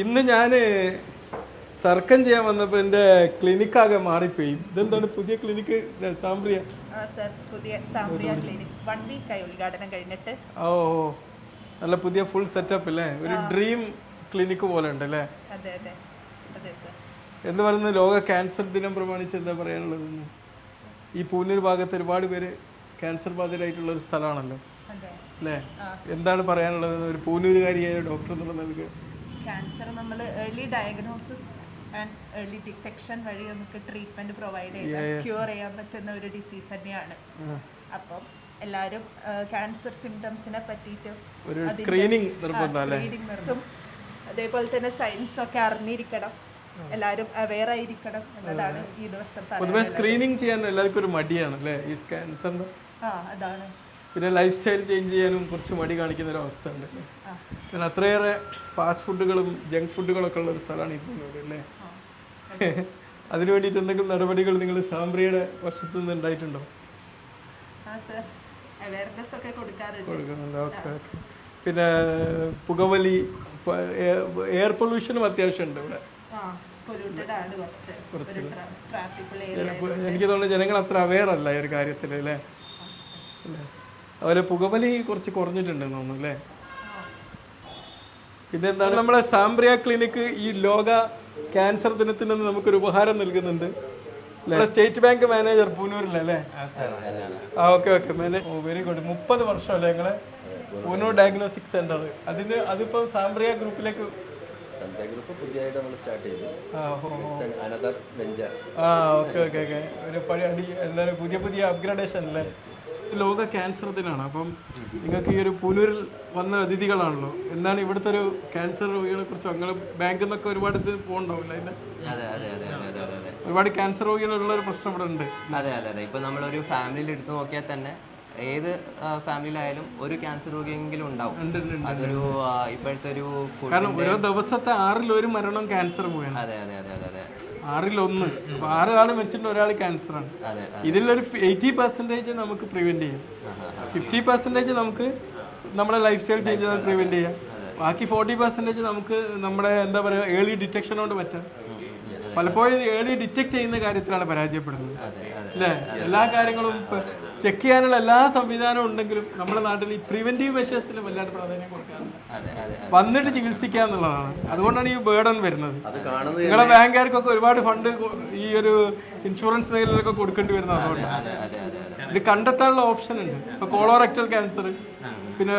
ഇന്ന് ഞാൻ സർക്കം ചെയ്യാൻ വന്നപ്പോൾ എൻ്റെ ക്ലിനിക്കാകെ മാറിപ്പോയി. ഇതെന്താണ് പുതിയ ക്ലിനിക്ക്? സാമ്പ്രിയ പുതിയ സാമ്രിയ ക്ലിനിക് 1 വീക്കായി ഉദ്ഘാടനം കഴിഞ്ഞിട്ട്. ഓ നല്ല പുതിയ ഫുൾ സെറ്റപ്പ് അല്ലേ? ഒരു ഡ്രീം ക്ലിനിക്ക് പോലെ ഉണ്ട് അല്ലേ? അതെ അതെ അതെ സർ. എന്ന് പറയുന്നത് ലോക ക്യാൻസർ ദിനം പ്രമാണിച്ച് എന്താ പറയാനുള്ളത്? ഈ പൂനൂർ ഭാഗത്ത് ഒരുപാട് പേര് ക്യാൻസർ ബാധിതരായിട്ടുള്ള ഒരു സ്ഥലമാണല്ലോ അല്ലേ? എന്താണ് പറയാനുള്ളത് ഒരു പൂനൂരുകാരിയായ ഡോക്ടർ എന്നുള്ള നിലക്ക്? ക്യാൻസർ നമ്മൾ early diagnosis and early detection വഴി നമുക്ക് ട്രീറ്റ്മെന്റ് പ്രൊവൈഡ് ചെയ്യാൻ ക്യൂർ ചെയ്യാൻ പറ്റുന്ന ഒരു ഡിസീസ് തന്നെയാണ്. അപ്പം എല്ലാവരും ക്യാൻസർ സിംറ്റംസിനെ പറ്റിയിട്ട് ഒരു സ്ക്രീനിങ് നിർബന്ധമല്ലേ? അതേപോലെ തന്നെ സയൻസ് ഒക്കെ അറിഞ്ഞിരിക്കണം, എല്ലാവരും അവെയർ ആയിരിക്കണം എന്നതാണ് ഈ ദിവസം. പൊതുവെ സ്ക്രീനിങ് ചെയ്യാൻ എല്ലാവർക്കും ഒരു മടിയാണ് അല്ലേ ഈ ക്യാൻസറിന്റെ? അതാണ്. പിന്നെ ലൈഫ് സ്റ്റൈൽ ചേഞ്ച് ചെയ്യാനും കുറച്ച് മടി കാണിക്കുന്ന ഒരു അവസ്ഥ ഉണ്ട്. പിന്നെ അത്രയേറെ ഫാസ്റ്റ് ഫുഡുകളും ജങ്ക് ഫുഡുകളൊക്കെ ഉള്ള ഒരു സ്ഥലമാണ് ഈ പൂനൂർ അല്ലേ? അതിനു വേണ്ടിയിട്ട് എന്തെങ്കിലും നടപടികൾ നിങ്ങൾ സാമ്പ്രിയയുടെ വർഷത്തു നിന്ന് ഉണ്ടായിട്ടുണ്ടോ? കൊടുക്കുന്നുണ്ട്. Okay okay. പിന്നെ പുകവലി, എയർ പൊല്യൂഷനും അത്യാവശ്യം ഉണ്ട് ഇവിടെ. എനിക്ക് തോന്നുന്നു ജനങ്ങൾ അത്ര അവെയർ അല്ല ഈ ഒരു കാര്യത്തിൽ അല്ലേ? അതുപോലെ പുകവലി കുറച്ച് കുറഞ്ഞിട്ടുണ്ടെന്ന് തോന്നുന്നു അല്ലേ? പിന്നെ എന്താണ് നമ്മുടെ സാമ്പ്രിയ ക്ലിനിക്ക് ഈ ലോക ക്യാൻസർ ദിനത്തിന് നമുക്കൊരു ഉപഹാരം നൽകുന്നുണ്ട്. സ്റ്റേറ്റ് ബാങ്ക് മാനേജർ പൂനൂരിലല്ലേ? Okay okay. Very good. 30 വർഷമല്ലേ നിങ്ങളെ പൂനൂർ ഡയഗ്നോസ്റ്റിക് സെന്റർ? അതിപ്പം സാമ്പ്രിയ ഗ്രൂപ്പിലേക്ക് ഓക്കെ ഓക്കെ ഓക്കെ. ഒരു എന്തായാലും പുതിയ അപ്ഗ്രഡേഷൻ അല്ലേ? ലോക ക്യാൻസർ ദിനമാണ്. അപ്പം നിങ്ങൾക്ക് ഈ ഒരു പൂനൂരിൽ വന്ന അതിഥികളാണല്ലോ, എന്താണ് ഇവിടുത്തെ ഒരു ക്യാൻസർ രോഗികളെ കുറിച്ച്? അങ്ങനെ ബാങ്കിൽ നിന്നൊക്കെ ഒരുപാട് ഇത് പോകണ്ടാവില്ല അതിന്റെ? ഒരുപാട് ക്യാൻസർ രോഗികളുള്ള ഒരു പ്രശ്നം ഇവിടെ ഉണ്ട്. അതെ അതെ അതെ. ഇപ്പൊ നമ്മളൊരു ഫാമിലിയിൽ എടുത്തു നോക്കിയാൽ തന്നെ ഏത് ഫാമിലിയിലായാലും ഒരു ക്യാൻസർ രോഗിയെങ്കിലും ഉണ്ടാവും. അതൊരു ഇപ്പോഴത്തെ ഒരു കാരണം ഓരോ ദിവസത്തെ 6 മരണം ക്യാൻസർ പോയാണ്. അതെ അതെ അതെ അതെ അതെ. 6 അപ്പൊ 6 ആള് മരിച്ചിട്ട് ഒരാൾ ക്യാൻസർ ആണ്. ഇതിലൊരു 80% നമുക്ക് പ്രിവെന്റ് ചെയ്യാം, 50% നമുക്ക് നമ്മുടെ ലൈഫ് സ്റ്റൈൽ ചേഞ്ച് ചെയ്താൽ പ്രിവെന്റ് ചെയ്യാം, ബാക്കി 40% നമുക്ക് നമ്മുടെ എന്താ പറയുക ഏർലി ഡിറ്റക്ഷൻ കൊണ്ട് പറ്റാം. പലപ്പോഴും ഏർലി ഡിറ്റക്ട് ചെയ്യുന്ന കാര്യത്തിലാണ് പരാജയപ്പെടുന്നത് അല്ലേ? എല്ലാ കാര്യങ്ങളും ചെക്ക് ചെയ്യാനുള്ള എല്ലാ സംവിധാനവും ഉണ്ടെങ്കിലും നമ്മുടെ നാട്ടിൽ ഈ പ്രിവെന്റീവ് മെഷേഴ്സിന് വല്ലാണ്ട് പ്രാധാന്യം കൊടുക്കാറുണ്ട്. വന്നിട്ട് ചികിത്സിക്കുക എന്നുള്ളതാണ്. അതുകൊണ്ടാണ് ഈ ബേർഡൻ വരുന്നത്. നിങ്ങളെ ബാങ്കുകാർക്കൊക്കെ ഒരുപാട് ഫണ്ട് ഈ ഒരു ഇൻഷുറൻസ് മേഖലയിലൊക്കെ കൊടുക്കേണ്ടി വരുന്നത് അതുകൊണ്ടാണ്. ഇത് കണ്ടെത്താനുള്ള ഓപ്ഷൻ ഉണ്ട്. ഇപ്പോൾ കോളോറക്ടൽ ക്യാൻസർ, പിന്നെ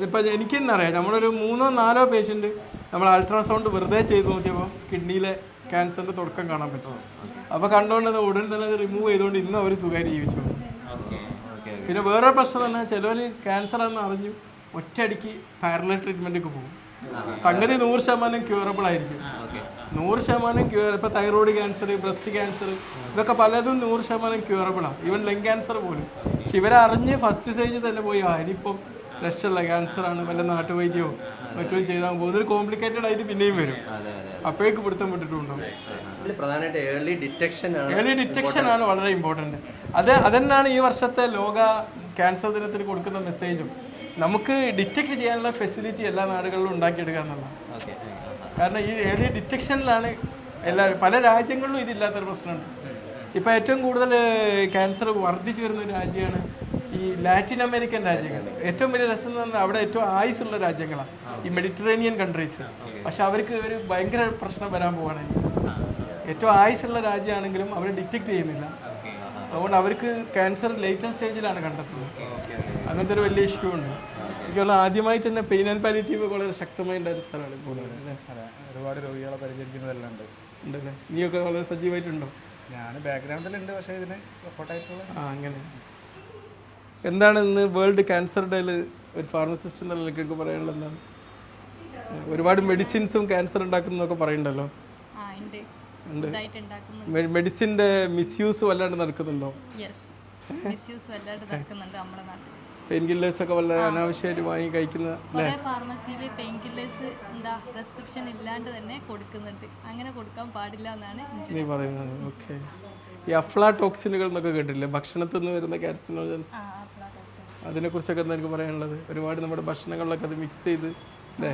ഇപ്പം എനിക്ക് തന്നെ അറിയാം, നമ്മളൊരു 3-4 പേഷ്യൻറ്റ് നമ്മൾ അൾട്രാസൗണ്ട് വെറുതെ ചെയ്ത് നോക്കിയപ്പോൾ കിഡ്നിയിലെ ക്യാൻസറിന്റെ തുടക്കം കാണാൻ പറ്റും. അപ്പോൾ കണ്ടുകൊണ്ട് ഉടൻ തന്നെ അത് റിമൂവ് ചെയ്തുകൊണ്ട് ഇന്ന് അവർ സുഖമായിട്ട് ജീവിച്ചു. പിന്നെ വേറെ പ്രശ്നം തന്നെ ചിലവർ ക്യാൻസർ ആണെന്ന് അറിഞ്ഞു ഒറ്റയടിക്ക് പാരലൽ ട്രീറ്റ്മെന്റൊക്കെ പോകും. സംഗതി 100% ക്യൂറബിൾ ആയിരിക്കും. 100% ക്യൂർ. ഇപ്പോൾ തൈറോയ്ഡ് ക്യാൻസർ, ബ്രസ്റ്റ് ക്യാൻസർ, ഇതൊക്കെ പലതും 100% ക്യൂറബിളാണ്. ഈവൻ ലങ് ക്യാൻസർ പോലും. പക്ഷെ ഇവരറിഞ്ഞ് ഫസ്റ്റ് സ്റ്റേജിൽ തന്നെ പോയി ഇനിയിപ്പം രക്ഷയുള്ള ക്യാൻസറാണ്, വല്ല നാട്ടുവൈദ്യമോ മറ്റോ ചെയ്താൽ പോകുന്നത് കോംപ്ലിക്കേറ്റഡ് ആയിട്ട് പിന്നെയും വരും. അപ്പോഴേക്ക് പിടുത്തം വിട്ടിട്ടുണ്ടാവും. ഏർലി ഡിറ്റക്ഷൻ ആണ് വളരെ ഇമ്പോർട്ടൻറ്റ്. അതന്നെയാണ് ഈ വർഷത്തെ ലോക ക്യാൻസർ ദിനത്തിന് കൊടുക്കുന്ന മെസ്സേജും. നമുക്ക് ഡിറ്റക്ട് ചെയ്യാനുള്ള ഫെസിലിറ്റി എല്ലാ നാടുകളിലും ഉണ്ടാക്കിയെടുക്കുക എന്നുള്ളതാണ്. കാരണം ഈ ഏർലി ഡിറ്റക്ഷനിലാണ് പല രാജ്യങ്ങളിലും ഇതില്ലാത്തൊരു പ്രശ്നമുണ്ട്. ഇപ്പോൾ ഏറ്റവും കൂടുതൽ ക്യാൻസർ വർദ്ധിച്ചു വരുന്ന ഒരു രാജ്യമാണ് ഈ ലാറ്റിൻ അമേരിക്കൻ രാജ്യങ്ങൾ. ഏറ്റവും വലിയ രസം എന്ന് പറഞ്ഞാൽ അവിടെ ഏറ്റവും ആയുസുള്ള രാജ്യങ്ങളാണ് ഈ മെഡിറ്ററേനിയൻ കൺട്രീസ്. പക്ഷെ അവർക്ക് ഒരു ഭയങ്കര പ്രശ്നം വരാൻ പോവാണ്. ഏറ്റവും ആയുസുള്ള രാജ്യമാണെങ്കിലും അവർ ഡിറ്റക്ട് ചെയ്യുന്നില്ല. അതുകൊണ്ട് അവർക്ക് ക്യാൻസർ ലേറ്റസ്റ്റ് സ്റ്റേജിലാണ് കണ്ടെത്തുന്നത്. അങ്ങനത്തെ ഒരു വലിയ ഇഷ്യൂ ഉണ്ട്. എനിക്കുള്ള ആദ്യമായിട്ട് തന്നെ പെയിൻ ആൻഡ് പാലിറ്റീവ് വളരെ ശക്തമായി ഉണ്ടായ ഒരു സ്ഥലമാണ് ഇപ്പോൾ. ഒരുപാട് രോഗികളെ പരിചരിക്കുന്നതെല്ലാം ഉണ്ടല്ലേ? നീയൊക്കെ വളരെ സജീവമായിട്ടുണ്ടോ? ഞാൻ ബാക്ക്ഗ്രൗണ്ടിലുണ്ട്, പക്ഷേ ഇതിന് സപ്പോർട്ടായിട്ടുള്ള അങ്ങനെ. എന്താണ് ഇന്ന് വേൾഡ് ക്യാൻസർ ഡേയിൽ ഒരു ഫാർമസിസ്റ്റ് എന്നുള്ള നിലയ്ക്ക് പറയാനുള്ളത് എന്താണ്? ഒരുപാട് മെഡിസിൻസും ക്യാൻസർ ഉണ്ടാക്കുന്നതൊക്കെ പറയുന്നുണ്ടല്ലോ. മെഡിസിൻ്റെ മിസ്യൂസ് വല്ലാണ്ട് നടക്കുന്നുണ്ടോ? പെയിൻ കില്ലേഴ്സ് ഒക്കെ വളരെ അനാവശ്യമായിട്ട് വാങ്ങി കഴിക്കുന്ന ഫാർമസിയിൽ പെയിൻ കില്ലേഴ്സ് പ്രിസ്ക്രിപ്ഷൻ ഇല്ലാണ്ട് തന്നെ കൊടുക്കുന്നുണ്ട്. അങ്ങനെ കൊടുക്കാൻ പാടില്ല എന്നാണ് നീ പറയുന്നത്. ഓക്കെ. ഈ അഫ്ലാടോക്സിനുകൾ എന്നൊക്കെ കേട്ടില്ലേ? ഭക്ഷണത്തിൽ നിന്ന് വരുന്ന കാർസിനോജൻസ്, അതിനെക്കുറിച്ചൊക്കെ എന്താ എനിക്ക് പറയാനുള്ളത്? ഒരുപാട് നമ്മുടെ ഭക്ഷണങ്ങളിലൊക്കെ അത് മിക്സ് ചെയ്ത് അല്ലേ?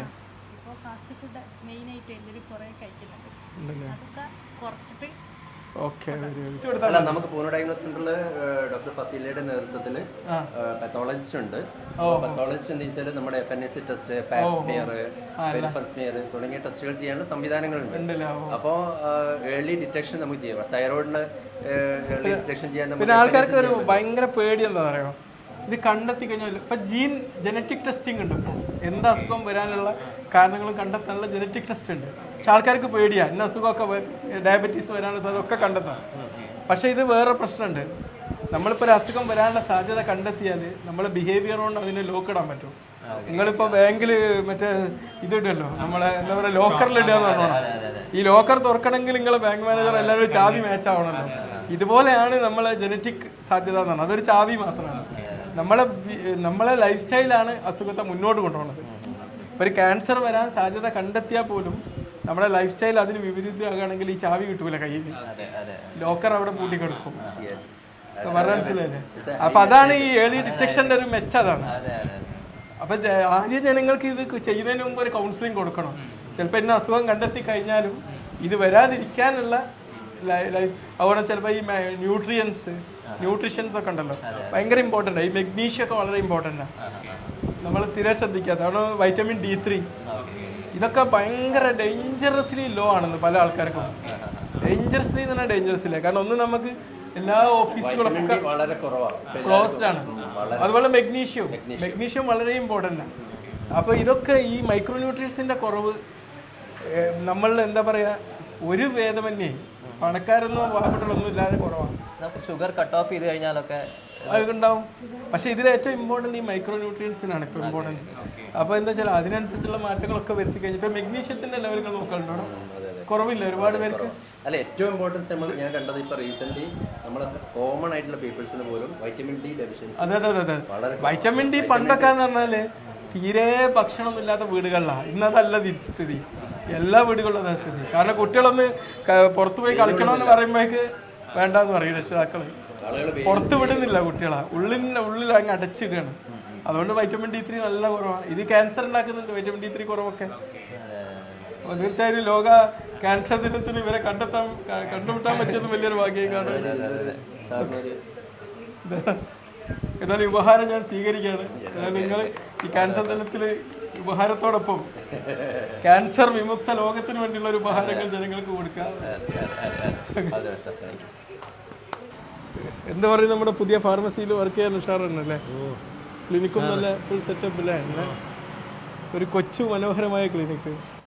ഫാസ്റ്റ് ഫുഡ് മെയിനായിട്ട് എല്ലാവരും കുറേ കഴിക്കുന്നുണ്ട്. ഉണ്ടല്ലേ? അതൊക്കെ കുറച്ചിട്ട് ഓക്കെ. അല്ല, നമുക്ക് പൂനൂർ ഡയഗ്നോസ് സെന്ററിൽ ഡോക്ടർ ഫസീലയുടെ നേതൃത്വത്തിൽ പത്തോളജിസ്റ്റ് ഉണ്ട്. പത്തോളജിസ്റ്റ് എന്താ വെച്ചാൽ നമ്മുടെ FNAC ടെസ്റ്റ്, പാപ്സ്മിയർ, പെരിഫർസ്മിയർ തുടങ്ങിയ ടെസ്റ്റുകൾ ചെയ്യാനുള്ള സംവിധാനങ്ങളുണ്ട്. അപ്പോൾ ഏർലി ഡിറ്റക്ഷൻ നമുക്ക് ചെയ്യാം. തൈറോയിഡിന് ഏർലി ഡിറ്റക്ഷൻ ചെയ്യാൻ. പിന്നെ ആൾക്കാർക്ക് ഒരു ഭയങ്കര പേടി എന്താ പറയുക, ഇത് കണ്ടെത്തി കഴിഞ്ഞാൽ ഇപ്പം ജനറ്റിക് ടെസ്റ്റിംഗ് ഉണ്ട്. എന്ത് അസുഖം വരാനുള്ള കാരണങ്ങളും കണ്ടെത്താനുള്ള ജനറ്റിക് ടെസ്റ്റ് ഉണ്ട്. പക്ഷെ ആൾക്കാർക്ക് പേടിയാണ്, ഇന്ന അസുഖമൊക്കെ ഡയബറ്റീസ് വരാനുള്ള സാധ്യത കണ്ടെത്താം. പക്ഷേ ഇത് വേറെ പ്രശ്നമുണ്ട്. നമ്മളിപ്പോൾ ഒരു അസുഖം വരാനുള്ള സാധ്യത കണ്ടെത്തിയാൽ നമ്മളെ ബിഹേവിയർ കൊണ്ട് അതിനെ ലോക്ക് ഇടാൻ പറ്റും. നിങ്ങളിപ്പോൾ ബാങ്കിൽ മറ്റേ ഇതിടല്ലോ, നമ്മളെ എന്താ പറയുക, ലോക്കറിൽ ഇടുക എന്ന് പറഞ്ഞോളാം. ഈ ലോക്കർ തുറക്കണമെങ്കിൽ നിങ്ങൾ ബാങ്ക് മാനേജർ എല്ലാവരും ചാവി മാച്ച് ആവണമല്ലോ. ഇതുപോലെയാണ് നമ്മളെ ജനറ്റിക് സാധ്യത എന്ന് പറഞ്ഞത്. അതൊരു ചാവി മാത്രമാണ്. നമ്മളെ ലൈഫ് സ്റ്റൈലാണ് അസുഖത്തെ മുന്നോട്ട് കൊണ്ടുപോകുന്നത്. ഒരു ക്യാൻസർ വരാൻ സാധ്യത കണ്ടെത്തിയാൽ പോലും നമ്മുടെ ലൈഫ് സ്റ്റൈൽ അതിന് വിപരീതമാകുകയാണെങ്കിൽ ഈ ചാവി കിട്ടൂല കയ്യിൽ, ലോക്കർ അവിടെ പൂട്ടിക്കെടുക്കും. മനസ്സിലായില്ലേ? അപ്പൊ അതാണ് ഈ ഏർലി ഡിറ്റക്ഷന്റെ ഒരു മെച്ചം. അതാണ്. അപ്പൊ ആദ്യം ജനങ്ങൾക്ക് ഇത് ചെയ്യുന്നതിന് മുമ്പ് ഒരു കൗൺസിലിംഗ് കൊടുക്കണം. ചിലപ്പോൾ ഇന്ന അസുഖം കണ്ടെത്തി കഴിഞ്ഞാലും ഇത് വരാതിരിക്കാനുള്ള അതുപോലെ ചിലപ്പോൾ ഈ ന്യൂട്രീഷൻസ് ഒക്കെ ഉണ്ടല്ലോ, ഭയങ്കര ഇമ്പോർട്ടൻ്റ്. ഈ മെഗ്നീഷ്യം ഒക്കെ വളരെ ഇമ്പോർട്ടൻ്റാണ്. നമ്മൾ തീരെ ശ്രദ്ധിക്കാത്ത അതാണ്. വൈറ്റമിൻ D3 ഇതൊക്കെ ഭയങ്കര ഡേഞ്ചറസ്ലി ലോ ആണെന്ന് പല ആൾക്കാർക്കും. ഡേഞ്ചറസ്ലി എന്ന് പറഞ്ഞാൽ ഡേഞ്ചറസ്ലി, കാരണം ഒന്ന് നമുക്ക് എല്ലാ ഓഫീസുകളൊക്കെ ക്ലോസ്ഡ് ആണ്. അതുപോലെ മെഗ്നീഷ്യം വളരെ ഇമ്പോർട്ടൻ്റ് ആണ്. അപ്പോൾ ഇതൊക്കെ ഈ മൈക്രോ ന്യൂട്രിയൻസിൻ്റെ കുറവ് നമ്മൾ എന്താ പറയുക, ഒരു ഭേദമന്യേ പണക്കാരെന്നോ പാവപ്പെട്ടൊന്നും ഇല്ലാതെ കുറവാണ്. ഷുഗർ കട്ട് ഓഫ് ചെയ്ത് കഴിഞ്ഞാലൊക്കെ അതുണ്ടാവും. പക്ഷേ ഇതിൽ ഏറ്റവും ഇമ്പോർട്ടൻറ്റ് ഈ മൈക്രോ ന്യൂട്രിയൻസിനാണ് ഇപ്പോൾ ഇമ്പോർട്ടൻസ്. അപ്പോൾ എന്താ വെച്ചാൽ അതിനനുസരിച്ചുള്ള മാറ്റങ്ങളൊക്കെ വരുത്തി കഴിഞ്ഞിട്ട് മെഗ്നീഷ്യത്തിൻ്റെ ലെവലുകൾ നോക്കാനുണ്ടോ കുറവില്ല ഒരുപാട് പേർക്ക്. അല്ല, ഏറ്റവും ഇമ്പോർട്ടൻസ് നമ്മൾ ഞാൻ കണ്ടത് ഇപ്പോൾ റീസെന്റ് നമ്മളെ കോമൺ ആയിട്ടുള്ള പീപ്പിൾസിന് പോലും വൈറ്റമിൻ D ഡെഫിഷ്യൻസി. അതെ. വൈറ്റമിൻ D പണ്ടൊക്കെ എന്ന് പറഞ്ഞാൽ തീരെ ഭക്ഷണമൊന്നും ഇല്ലാത്ത വീടുകളിലാണ്. ഇന്നതല്ല സ്ഥിതി. എല്ലാ വീടുകളിലും അതാ സ്ഥിതി. കാരണം കുട്ടികളൊന്ന് പുറത്തു പോയി കളിക്കണമെന്ന് പറയുമ്പോഴേക്ക് വേണ്ടെന്ന് പറയും രക്ഷിതാക്കള്. പുറത്ത് വിടുന്നില്ല കുട്ടികളെ, ഉള്ളിൽ അങ്ങ് അടച്ചിടുകയാണ്. അതുകൊണ്ട് വൈറ്റമിൻ D3 നല്ല കുറവാണ്. ഇത് ക്യാൻസർ ഉണ്ടാക്കുന്നുണ്ട് വൈറ്റമിൻ D3 കുറവൊക്കെ. അപ്പോൾ തീർച്ചയായും ലോക ക്യാൻസർ ദിനത്തിന് ഇവരെ കണ്ടുമുട്ടാൻ പറ്റുന്ന വലിയൊരു ഭാഗ്യമാണ്. എന്നാലും ഉപഹാരം ഞാൻ സ്വീകരിക്കുകയാണ്. നിങ്ങൾ ഈ ക്യാൻസർ ദിനത്തിൽ ഉപഹാരത്തോടൊപ്പം ക്യാൻസർ വിമുക്ത ലോകത്തിന് വേണ്ടിയുള്ള ഒരു ഉപഹാരങ്ങൾ ജനങ്ങൾക്ക് കൊടുക്കുക. എന്താ പറയുക, നമ്മുടെ പുതിയ ഫാർമസിയിൽ വർക്ക് ചെയ്യാൻ ഉഷാറാണല്ലേ? ക്ലിനിക്കും നല്ല ഫുൾ സെറ്റപ്പ് അല്ലേ? ഒരു കൊച്ചു മനോഹരമായ ക്ലിനിക്ക്.